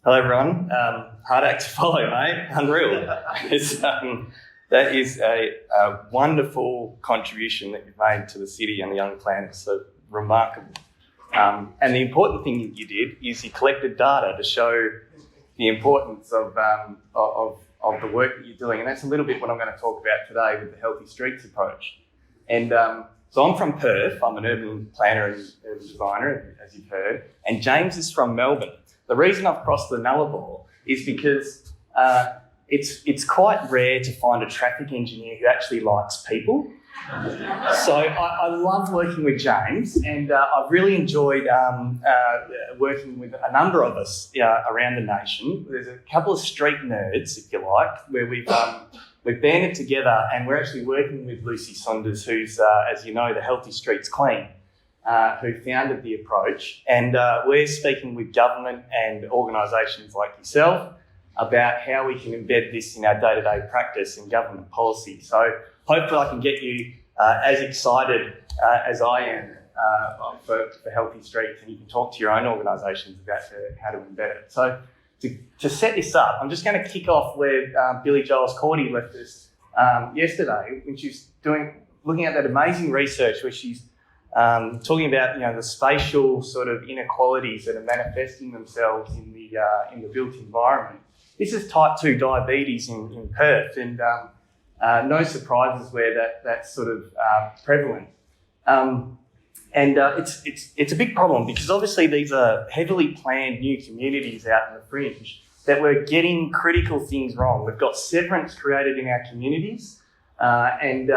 Hello, everyone. Hard act to follow, mate. Unreal. That is a wonderful contribution that you've made to the city and the young planners. So remarkable. And the important thing that you did is you collected data to show the importance of the work that you're doing. And that's a little bit what I'm going to talk about today with the Healthy Streets approach. And so I'm from Perth. I'm an urban planner and urban designer, as you've heard. And James is from Melbourne. The reason I've crossed the Nullarbor is because it's quite rare to find a traffic engineer who actually likes people. So I love working with James, and I've really enjoyed working with a number of us around the nation. There's a couple of street nerds, if you like, where we've banded together, and we're actually working with Lucy Saunders, who's, as you know, the Healthy Streets Queen, who founded the approach. And we're speaking with government and organisations like yourself about how we can embed this in our day-to-day practice and government policy. So hopefully I can get you as excited as I am for Healthy Streets, and you can talk to your own organisations about how to embed it. So to set this up, I'm just going to kick off where Billy Giles-Cordy left us yesterday, when she's looking at that amazing research where she's talking about the spatial sort of inequalities that are manifesting themselves in the built environment. This is type 2 diabetes in Perth, and no surprises where that's sort of prevalent. It's a big problem because obviously these are heavily planned new communities out in the fringe that we're getting critical things wrong. We've got severance created in our communities, and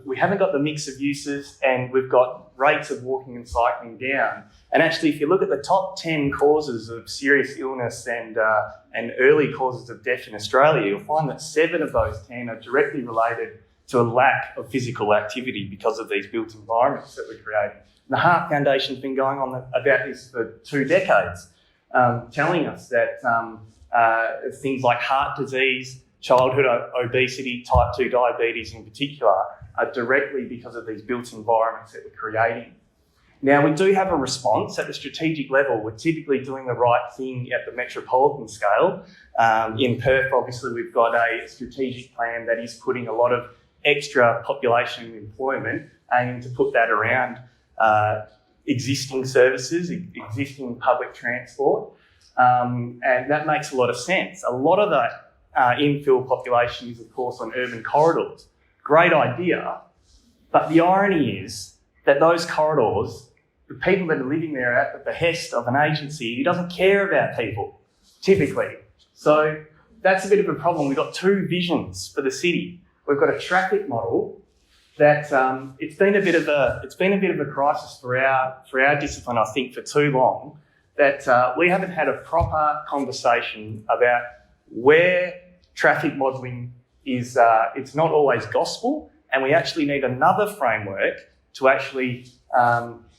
we haven't got the mix of uses, and we've got rates of walking and cycling down. And actually, if you look at the top 10 causes of serious illness and early causes of death in Australia, you'll find that 7 of those 10 are directly related to a lack of physical activity because of these built environments that we're creating. And the Heart Foundation's been going on about this for 2 decades, telling us that things like heart disease, childhood obesity, type 2 diabetes in particular, are directly because of these built environments that we're creating. Now, we do have a response at the strategic level. We're typically doing the right thing at the metropolitan scale. In Perth, obviously, we've got a strategic plan that is putting a lot of extra population employment, aiming to put that around existing services, existing public transport, and that makes a lot of sense. A lot of that infill population is, of course, on urban corridors. Great idea, but the irony is that those corridors, the people that are living there are at the behest of an agency who doesn't care about people, typically. So that's a bit of a problem. We've got 2 visions for the city. We've got a traffic model that it's been a bit of a crisis for our discipline, I think, for too long, that we haven't had a proper conversation about where traffic modelling is. It's not always gospel, and we actually need another framework to actually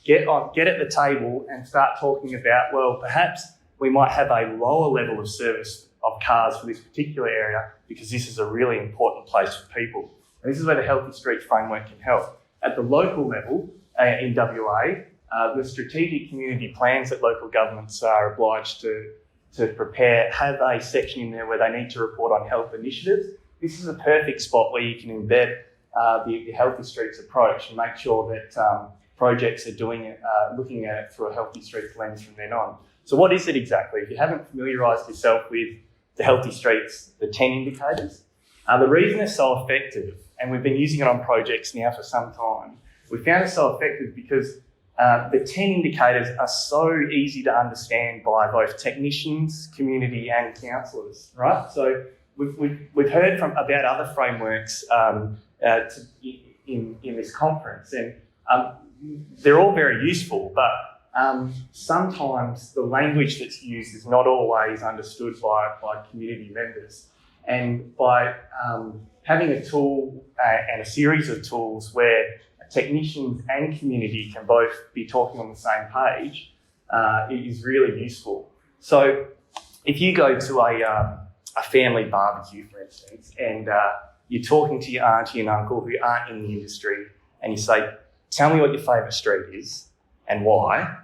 get at the table and start talking about, well, perhaps we might have a lower level of service of cars for this particular area because this is a really important place for people. And this is where the Healthy Streets framework can help. At the local level in WA, the strategic community plans that local governments are obliged to prepare have a section in there where they need to report on health initiatives. This is a perfect spot where you can embed the Healthy Streets approach and make sure that projects are doing it, looking at it through a Healthy Streets lens from then on. So what is it exactly? If you haven't familiarised yourself with the Healthy Streets, the 10 indicators, the reason they're so effective, and we've been using it on projects now for some time, we found it so effective because the 10 indicators are so easy to understand by both technicians, community and councillors, right? So we've heard about other frameworks in this conference, and they're all very useful, but sometimes the language that's used is not always understood by community members. And by having a tool and a series of tools where technicians and community can both be talking on the same page, it is really useful. So if you go to a family barbecue, for instance, and you're talking to your auntie and uncle who aren't in the industry, and you say, tell me what your favourite street is and why,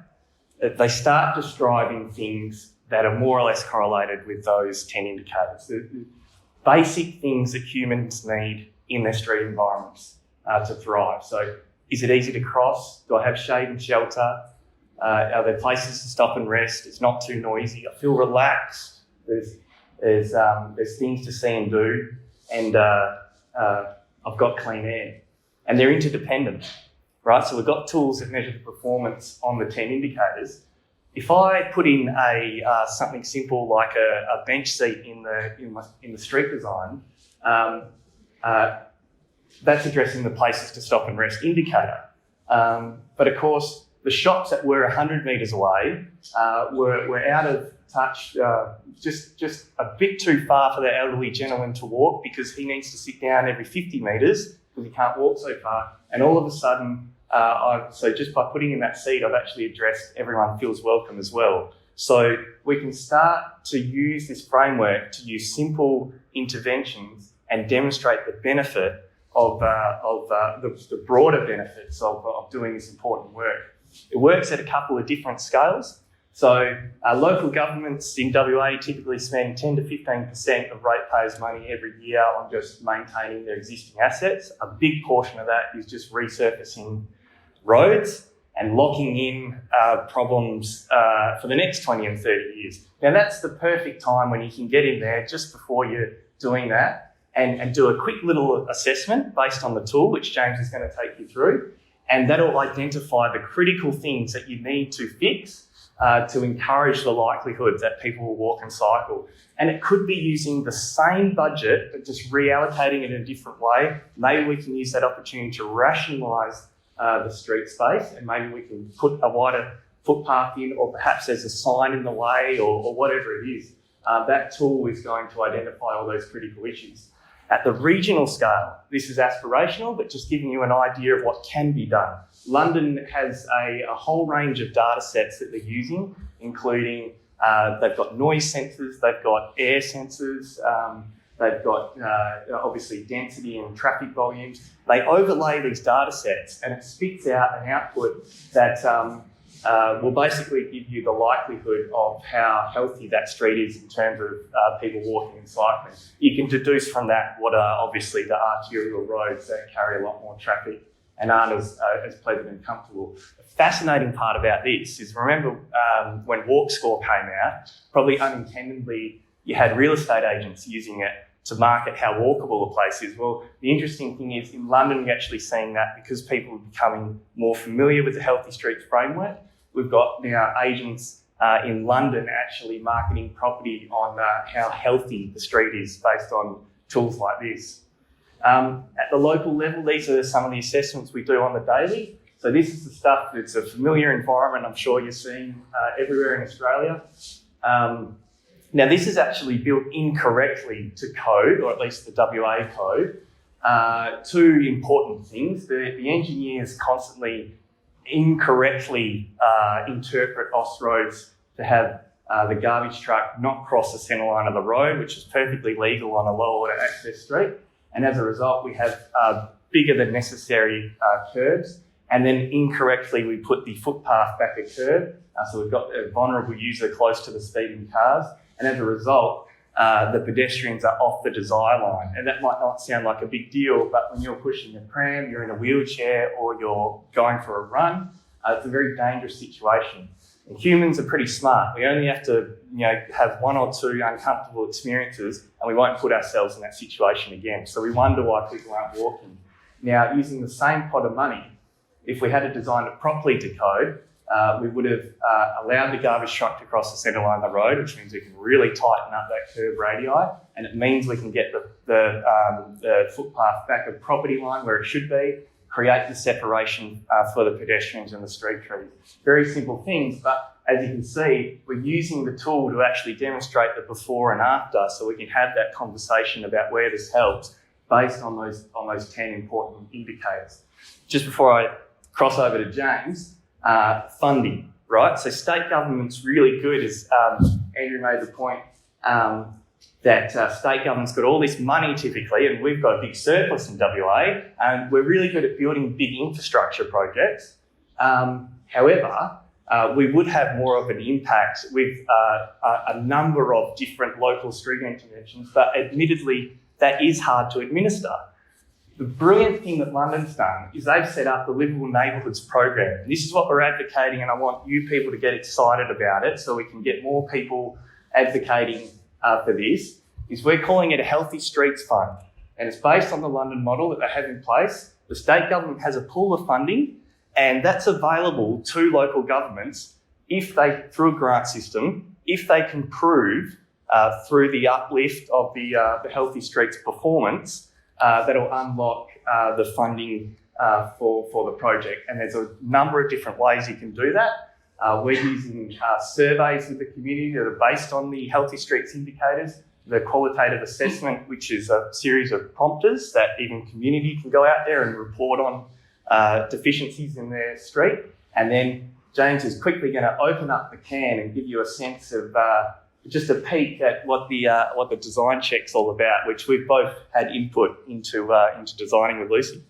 they start describing things that are more or less correlated with those 10 indicators. The basic things that humans need in their street environments to thrive. So is it easy to cross? Do I have shade and shelter? Are there places to stop and rest? It's not too noisy. I feel relaxed. There's things to see and do, and I've got clean air. And they're interdependent, right? So we've got tools that measure the performance on the 10 indicators. If I put in something simple like a bench seat in the street design, that's addressing the places to stop and rest indicator. But of course, the shops that were 100 metres away were out of touch, just a bit too far for the elderly gentleman to walk because he needs to sit down every 50 metres because he can't walk so far. And all of a sudden, so just by putting in that seat, I've actually addressed everyone feels welcome as well. So we can start to use this framework to use simple interventions and demonstrate the benefit of the broader benefits of doing this important work. It works at a couple of different scales. So local governments in WA typically spend 10 to 15% of ratepayers' money every year on just maintaining their existing assets. A big portion of that is just resurfacing roads and locking in problems for the next 20 and 30 years. Now that's the perfect time when you can get in there just before you're doing that and do a quick little assessment based on the tool, which James is going to take you through. And that'll identify the critical things that you need to fix to encourage the likelihood that people will walk and cycle. And it could be using the same budget, but just reallocating it in a different way. Maybe we can use that opportunity to rationalise the street space, and maybe we can put a wider footpath in, or perhaps there's a sign in the way, or whatever it is. That tool is going to identify all those critical issues. At the regional scale, this is aspirational, but just giving you an idea of what can be done. London has a whole range of data sets that they're using, including they've got noise sensors, they've got air sensors, they've got obviously density and traffic volumes. They overlay these data sets and it spits out an output that will basically give you the likelihood of how healthy that street is in terms of people walking and cycling. You can deduce from that what are obviously the arterial roads that carry a lot more traffic and aren't as pleasant and comfortable. The fascinating part about this is, remember when Walk Score came out, probably unintendedly, you had real estate agents using it to market how walkable a place is. Well, the interesting thing is in London, you're actually seeing that because people are becoming more familiar with the Healthy Streets framework. We've got now agents in London actually marketing property on how healthy the street is based on tools like this. At the local level, these are some of the assessments we do on the daily. So this is the stuff that's a familiar environment I'm sure you're seeing everywhere in Australia. Now this is actually built incorrectly to code, or at least the WA code. Two important things. The engineers constantly incorrectly interpret OS roads to have the garbage truck not cross the centre line of the road, which is perfectly legal on a low order access street. And as a result, we have bigger than necessary curbs. And then incorrectly, we put the footpath back a curb. So we've got a vulnerable user close to the speeding cars. And as a result, the pedestrians are off the desire line. And that might not sound like a big deal, but when you're pushing a pram, you're in a wheelchair, or you're going for a run, it's a very dangerous situation. And humans are pretty smart. We only have to, have one or two uncomfortable experiences, and we won't put ourselves in that situation again. So we wonder why people aren't walking. Now, using the same pot of money, if we had designed it properly to code, we would have allowed the garbage truck to cross the centre line of the road, which means we can really tighten up that curb radii, and it means we can get the footpath back a property line where it should be, create the separation for the pedestrians and the street trees. Very simple things, but as you can see, we're using the tool to actually demonstrate the before and after, so we can have that conversation about where this helps based on those 10 important indicators. Just before I cross over to James, funding, right? So state government's really good, as Andrew made the point, that state government's got all this money typically, and we've got a big surplus in WA, and we're really good at building big infrastructure projects. However, we would have more of an impact with a number of different local street interventions, but admittedly, that is hard to administer. The brilliant thing that London's done is they've set up the Livable Neighbourhoods program. And this is what we're advocating, and I want you people to get excited about it so we can get more people advocating for this, is we're calling it a Healthy Streets Fund. And it's based on the London model that they have in place. The state government has a pool of funding, and that's available to local governments if they, through a grant system, if they can prove through the uplift of the Healthy Streets performance, that'll unlock the funding for the project. And there's a number of different ways you can do that. We're using surveys with the community that are based on the Healthy Streets indicators, the qualitative assessment, which is a series of prompters that even community can go out there and report on deficiencies in their street. And then James is quickly going to open up the can and give you a sense of just a peek at what the design check's all about, which we've both had input into designing with Lucy.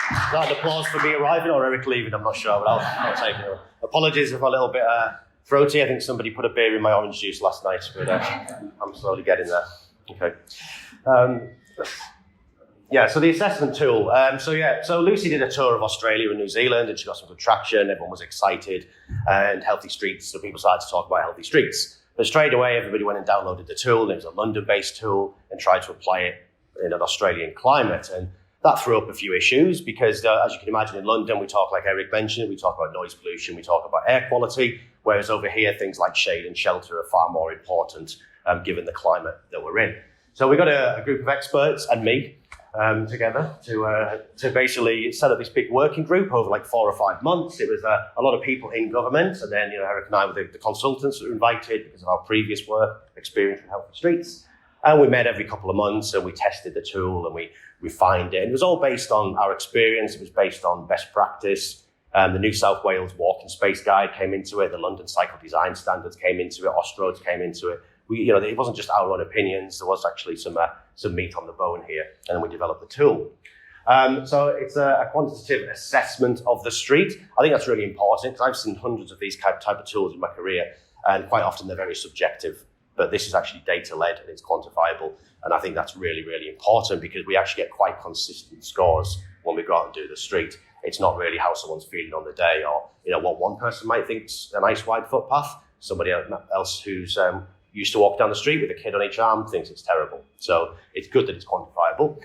Is that an applause for me arriving or Eric leaving? I'm not sure, but I'll take it. Apologies if I'm a little bit throaty. I think somebody put a beer in my orange juice last night, but I'm slowly getting there. Okay. Yeah, so the assessment tool. So Lucy did a tour of Australia and New Zealand, and she got some good traction. Everyone was excited, and Healthy Streets, so people started to talk about Healthy Streets. But straight away, everybody went and downloaded the tool. It was a London-based tool, and tried to apply it in an Australian climate. And that threw up a few issues because, as you can imagine, in London, we talk, like Eric mentioned, we talk about noise pollution, we talk about air quality, whereas over here, things like shade and shelter are far more important given the climate that we're in. So we got a group of experts and me together to basically set up this big working group over like 4 or 5 months. It was a lot of people in government, and then Eric and I were the consultants that were invited because of our previous work experience with Healthy Streets. And we met every couple of months and we tested the tool and we refined it. And it was all based on our experience. It was based on best practice. The New South Wales Walking Space Guide came into it. The London Cycle Design Standards came into it. Austroads came into it. It wasn't just our own opinions. There was actually some meat on the bone here. And then we developed the tool. So it's a quantitative assessment of the street. I think that's really important because I've seen hundreds of these type of tools in my career, and quite often they're very subjective. But this is actually data-led and it's quantifiable. And I think that's really, really important because we actually get quite consistent scores when we go out and do the street. It's not really how someone's feeling on the day or, what one person might think's a nice wide footpath. Somebody else who's used to walk down the street with a kid on each arm thinks it's terrible. So it's good that it's quantifiable.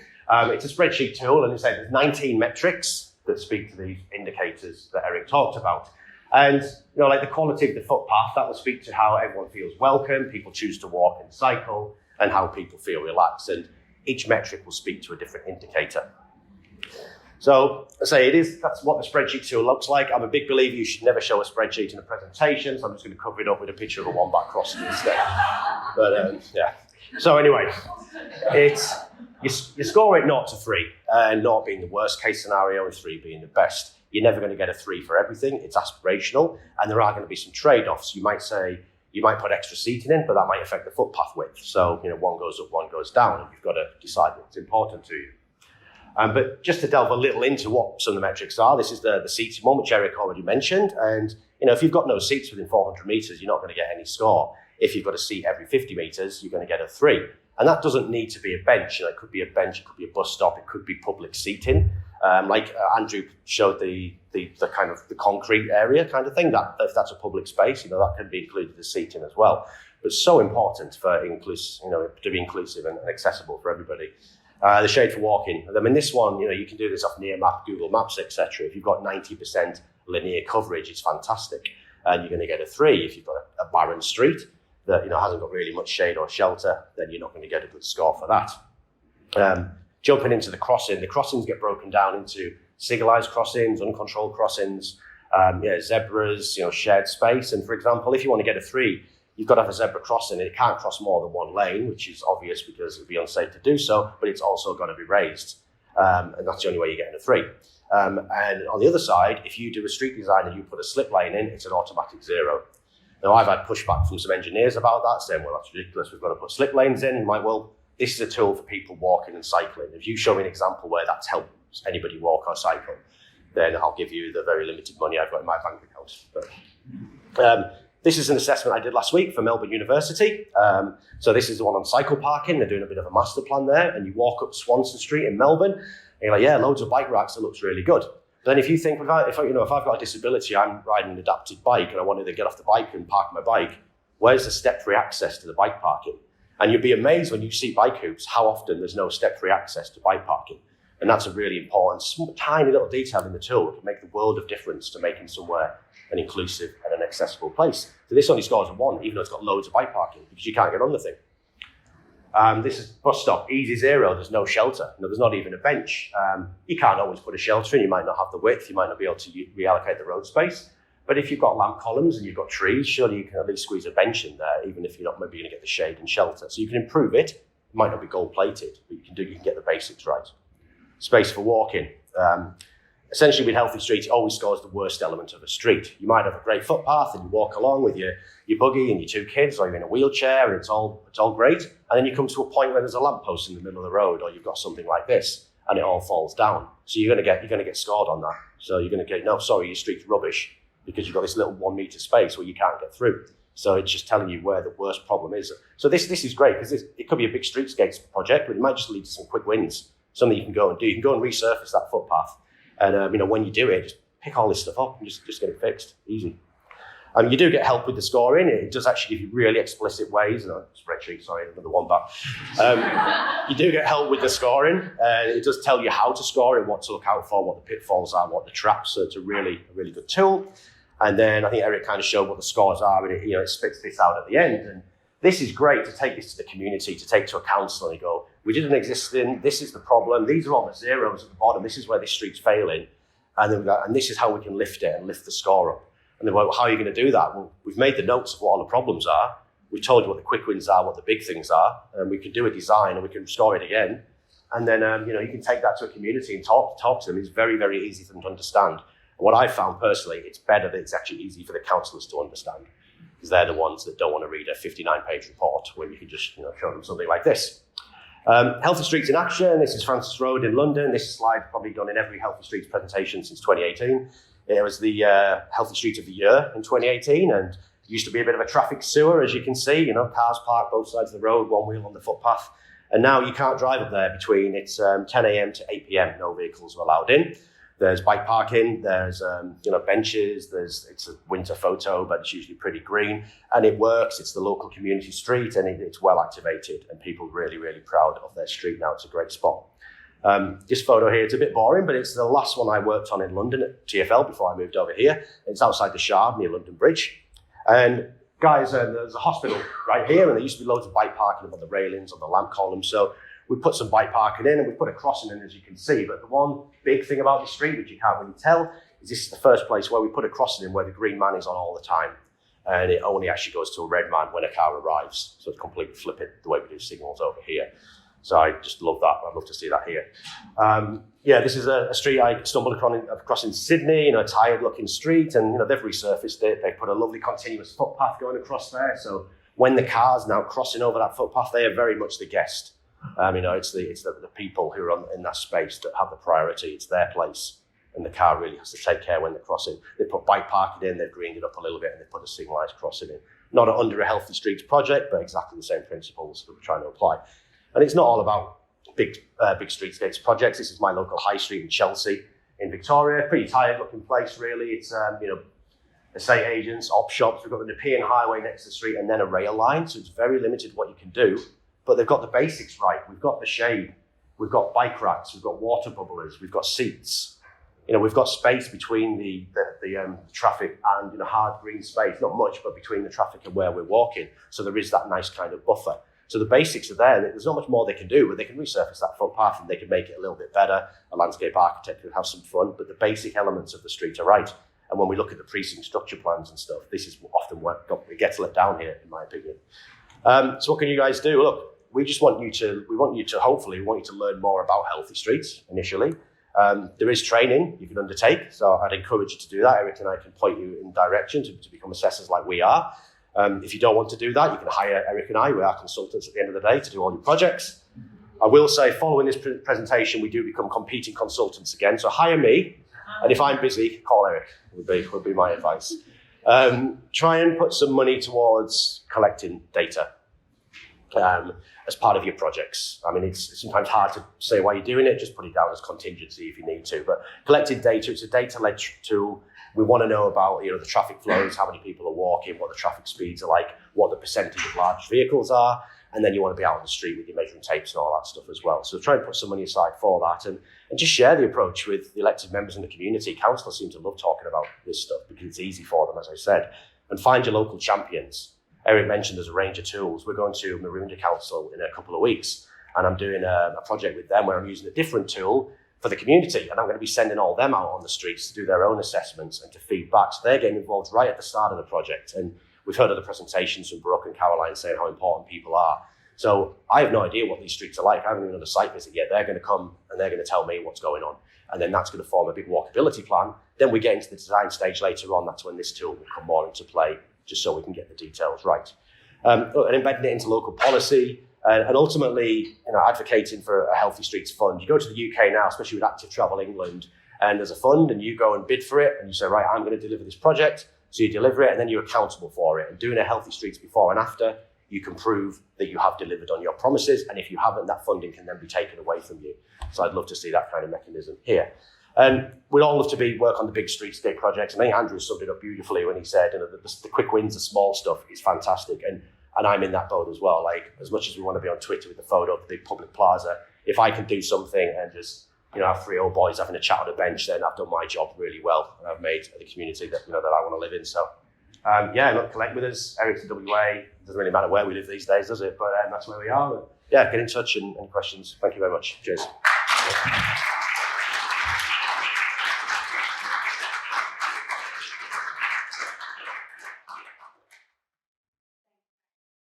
It's a spreadsheet tool, and there's 19 metrics that speak to the indicators that Eric talked about. And, like the quality of the footpath, that will speak to how everyone feels welcome, people choose to walk and cycle, and how people feel relaxed. And each metric will speak to a different indicator. So, that's what the spreadsheet tool looks like. I'm a big believer you should never show a spreadsheet in a presentation, so I'm just going to cover it up with a picture of a wombat crossing instead. But, yeah. So anyway, you score it 0 to 3, 0 being the worst case scenario and 3 being the best. You're never going to get a 3 for everything. It's aspirational, and there are going to be some trade-offs. You might put extra seating in, but that might affect the footpath width. So, one goes up, one goes down, and you've got to decide what's important to you. But just to delve a little into what some of the metrics are, this is the seating one, which Eric already mentioned. And, if you've got no seats within 400 metres, you're not going to get any score. If you've got a seat every 50 metres, you're going to get a 3. And that doesn't need to be a bench. It could be a bench, it could be a bus stop, it could be public seating. Like Andrew showed the kind of the concrete area kind of thing, that if that's a public space, that can be included as seating as well. But it's so important for to be inclusive and accessible for everybody. The shade for walking. I mean, this one, you can do this off Nearmap, Google Maps, etc. If you've got 90% linear coverage, it's fantastic. And you're going to get a 3. If you've got a barren street that hasn't got really much shade or shelter, then you're not going to get a good score for that. Jumping into the crossings get broken down into signalised crossings, uncontrolled crossings, zebras, shared space. And for example, if you want to get a 3, you've got to have a zebra crossing, and it can't cross more than one lane, which is obvious because it would be unsafe to do so, but it's also got to be raised. And that's the only way you're getting a 3. And on the other side, if you do a street design and you put a slip lane in, it's an automatic 0. Now, I've had pushback from some engineers about that, saying, well, that's ridiculous, we've got to put slip lanes in. And I'm like, well, this is a tool for people walking and cycling. If you show me an example where that's helped anybody walk or cycle, then I'll give you the very limited money I've got in my bank account. But, this is an assessment I did last week for Melbourne University. So this is the one on cycle parking. They're doing a bit of a master plan there, and you walk up Swanson Street in Melbourne, and you're like, yeah, loads of bike racks, it looks really good. Then if you think, if I've got a disability, I'm riding an adapted bike, and I wanted to get off the bike and park my bike, where's the step-free access to the bike parking? And you'd be amazed when you see bike hoops how often there's no step-free access to bike parking. And that's a really important, tiny little detail in the tool that can make the world of difference to making somewhere an inclusive and an accessible place. So this only scores a 1, even though it's got loads of bike parking, because you can't get on the thing. This is bus stop, easy 0, there's no shelter. There's not even a bench. You can't always put a shelter in, you might not have the width, you might not be able to reallocate the road space. But if you've got lamp columns and you've got trees, surely you can at least squeeze a bench in there, even if you're not maybe going to get the shade and shelter. So you can improve it. It might not be gold plated, but you can get the basics right. Space for walking. Essentially, with healthy streets, it always scores the worst element of a street. You might have a great footpath and you walk along with your buggy and your 2 kids, or you're in a wheelchair and it's all great. And then you come to a point where there's a lamppost in the middle of the road, or you've got something like this, and it all falls down. So you're going to get scored on that. So you're going to get, no, sorry, your street's rubbish, because you've got this little 1 meter space where you can't get through. So it's just telling you where the worst problem is. So this is great, because it could be a big streetscapes project, but it might just lead to some quick wins, something you can go and do. You can go and resurface that footpath. And when you do it, just pick all this stuff up and just get it fixed. Easy. You do get help with the scoring. It does actually give you really explicit ways. Spreadsheet, sorry, another one back. You do get help with the scoring. It does tell you how to score it, what to look out for, what the pitfalls are, what the traps are. It's a really good tool. And then I think Eric kind of showed what the scores are, and it spits this out at the end. And this is great to take this to the community, to take to a council and go, we didn't exist in, this is the problem, these are all the zeros at the bottom, this is where this street's failing, and this is how we can lift it and lift the score up. And they're like, well, how are you going to do that? Well, we've made the notes of what all the problems are, we've told you what the quick wins are, what the big things are, and we can do a design and we can score it again. And then, you can take that to a community and talk to them. It's very, very easy for them to understand. And what I found personally, it's better that it's actually easy for the councillors to understand, because they're the ones that don't want to read a 59-page report when you can just show them something like this. Healthy Streets in Action. This is Francis Road in London. This slide's probably done in every Healthy Streets presentation since 2018. It was the Healthy Street of the Year in 2018, and it used to be a bit of a traffic sewer, as you can see. Cars parked both sides of the road, one wheel on the footpath. And now you can't drive up there between 10 a.m. to 8 p.m. No vehicles are allowed in. There's bike parking, there's benches, it's a winter photo, but it's usually pretty green, and it works. It's the local community street, and it's well activated, and people are really, really proud of their street now. It's a great spot. This photo here, it's a bit boring, but it's the last one I worked on in London at TfL before I moved over here. It's outside the Shard near London Bridge. And guys, there's a hospital right here, and there used to be loads of bike parking on the railings, on the lamp columns. So we put some bike parking in, and we put a crossing in, as you can see. But the one big thing about the street, which you can't really tell, is this is the first place where we put a crossing in where the green man is on all the time. And it only actually goes to a red man when a car arrives. So it's completely flipping the way we do signals over here. So I just love that. I'd love to see that here. This is a street I stumbled across in Sydney, a tired-looking street, and they've resurfaced it. They put a lovely continuous footpath going across there. So when the car's now crossing over that footpath, they are very much the guest. It's the people who are in that space that have the priority. It's their place, and the car really has to take care when they're crossing. They put bike parking in, they've greened it up a little bit, and they put a signalised crossing in. Not under a Healthy Streets project, but exactly the same principles that we're trying to apply. And it's not all about big streetscapes projects. This is my local high street in Chelsea, in Victoria. Pretty tired-looking place, really. It's estate agents, op shops. We've got the Nepean Highway next to the street, and then a rail line. So it's very limited what you can do. But they've got the basics right. We've got the shade. We've got bike racks. We've got water bubblers. We've got seats. We've got space between the traffic and hard green space. Not much, but between the traffic and where we're walking. So there is that nice kind of buffer. So the basics are there. There's not much more they can do, but they can resurface that footpath and they can make it a little bit better. A landscape architect could have some fun, but the basic elements of the street are right. And when we look at the precinct structure plans and stuff, this is often what gets let down here, in my opinion. So what can you guys do? Look, we want you to learn more about healthy streets initially. There is training you can undertake, so I'd encourage you to do that. Eric and I can point you in direction to become assessors like we are. If you don't want to do that, you can hire Eric and I. We are consultants at the end of the day to do all your projects. I will say, following this presentation, we do become competing consultants again. So hire me, and if I'm busy, call Eric, would be my advice. Try and put some money towards collecting data as part of your projects. I mean, it's sometimes hard to say why you're doing it, just put it down as contingency if you need to. But collecting data, it's a data-led tool. We want to know about the traffic flows, how many people are walking, what the traffic speeds are like, what the percentage of large vehicles are, and then you want to be out on the street with your measuring tapes and all that stuff as well. So try and put some money aside for that and just share the approach with the elected members in the community. Councillors seem to love talking about this stuff because it's easy for them, as I said. And find your local champions. Eric mentioned there's a range of tools. We're going to Maroondah Council in a couple of weeks, and I'm doing a project with them where I'm using a different tool for the community, and I'm going to be sending all them out on the streets to do their own assessments and to feed back. So they're getting involved right at the start of the project. And we've heard other presentations from Burrell and Caroline saying how important people are. So I have no idea what these streets are like. I haven't even done a site visit yet. They're going to come and they're going to tell me what's going on. And then that's going to form a big walkability plan. Then we get into the design stage later on. That's when this tool will come more into play, just so we can get the details right. And embedding it into local policy and ultimately advocating for a Healthy Streets Fund. You go to the UK now, especially with Active Travel England, and there's a fund and you go and bid for it and you say, right, I'm going to deliver this project. So you deliver it and then you're accountable for it. And doing a Healthy Streets before and after, you can prove that you have delivered on your promises. And if you haven't, that funding can then be taken away from you. So I'd love to see that kind of mechanism here. We'd all love to work on the big streetscape projects. I think Andrew summed it up beautifully when he said, the quick wins, the small stuff is fantastic. And I'm in that boat as well. Like, as much as we want to be on Twitter with the photo of the big public plaza, if I can do something and just, have 3 old boys having a chat on a bench, then I've done my job really well. And I've made the community that, that I want to live in. So, connect with us. Eric's in WA. It doesn't really matter where we live these days, does it? But that's where we are. But, get in touch and questions. Thank you very much. Cheers.